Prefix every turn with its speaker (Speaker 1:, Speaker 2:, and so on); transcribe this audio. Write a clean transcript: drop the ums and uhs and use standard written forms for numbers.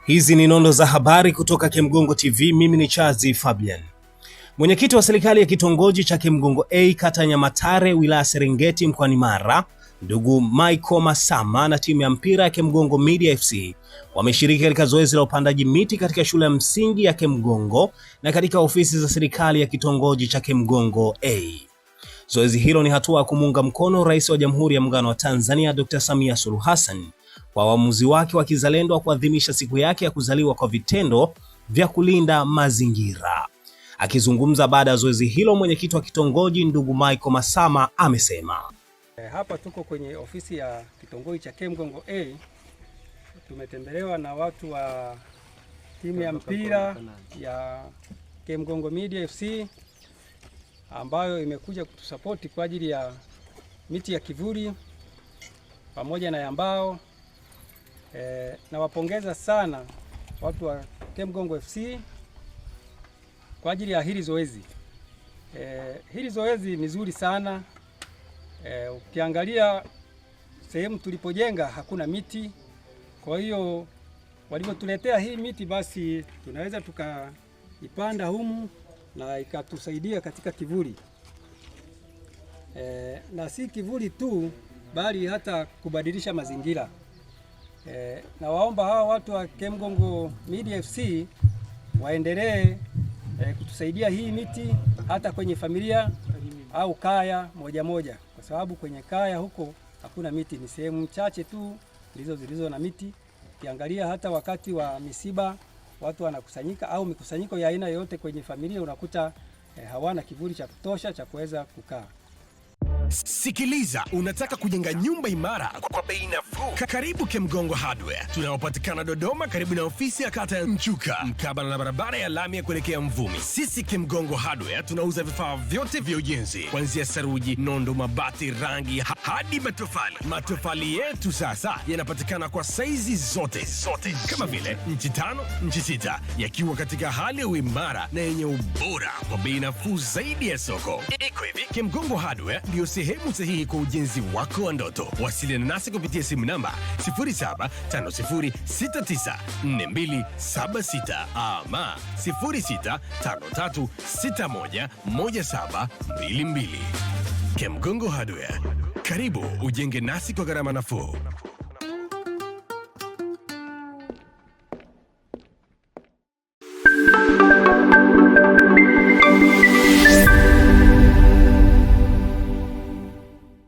Speaker 1: Hizi ni nondo za habari kutoka Kemgongo TV. Mimi ni Chazi Fabian. Mwenyekiti wa serikali ya kitongoji cha Kemgongo A kata Nyamatare wilaya Serengeti mkoani Mara, ndugu Michael Masama na timu ya mpira ya Kemgongo Media FC wameshiriki katika zoezi la upandaji miti katika shule ya msingi ya Kemgongo na katika ofisi za serikali ya kitongoji cha Kemgongo A. Zoezi hilo ni hatua ya kumuunga mkono Rais wa Jamhuri ya Muungano wa Tanzania Dr. Samia Suluhu Hassan kwa uamuzi wake wa kizalendo wa kuadhimisha siku yake ya kuzaliwa kwa vitendo vya kulinda mazingira. Akizungumza baada ya zoezi hilo, mwenyekiti wa kitongoji ndugu Michael Masama amesema,
Speaker 2: hapa tuko kwenye ofisi ya kitongoji cha Kemgongo A. Tumetembelewa na watu wa timu ya mpira ya Kemgongo Media FC ambayo imekuja kutusapoti kwa ajili ya miti ya kivuli pamoja na ya mbao. Nawapongeza sana watu wa Kemgongo FC kwa ajili ya hili zoezi. Hili zoezi ni zuri sana. Ukiangalia sehemu tulipojenga hakuna miti, kwa hiyo walivyotuletea hii miti, basi tunaweza tukaipanda humu na ikatusaidia katika kivuli. Na si kivuli tu, bali hata kubadilisha mazingira. Na waomba hawa watu wa Kemgongo Media FC waendelee kutusaidia hii miti hata kwenye familia au kaya moja moja, kwa sababu kwenye kaya huko hakuna miti, ni sehemu chache tu zilizo na miti. Ukiangalia hata wakati wa misiba watu wanakusanyika au mikusanyiko ya aina yoyote kwenye familia, unakuta hawana kivuli cha kutosha cha kuweza kukaa.
Speaker 3: Sikiliza, unataka kujenga nyumba imara kwa bei nafuu? Karibu Kemgongo Hardware. Tunaopatikana Dodoma karibu na ofisi ya kata ya Nchuka, mkabala na barabara ya lami ya kuelekea Mvumi. Sisi Kemgongo Hardware tunauza vifaa vyote vya ujenzi, kuanzia saruji, nondo, mabati, rangi hadi matofali. Matofali yetu sasa yanapatikana kwa saizi zote kama vile inchi 5, inchi 6, yakiwa katika hali ya uimara na yenye ubora kwa bei nafuu zaidi ya soko. Iko hivi, Kemgongo Hardware ndio sehemu sahihi kwa ujenzi wako wa ndoto. Wasiliana nasi kupitia simu namba 0750694276 ama 0653611722. Kemgongo Hardware, karibu ujenge nasi kwa gharama nafuu.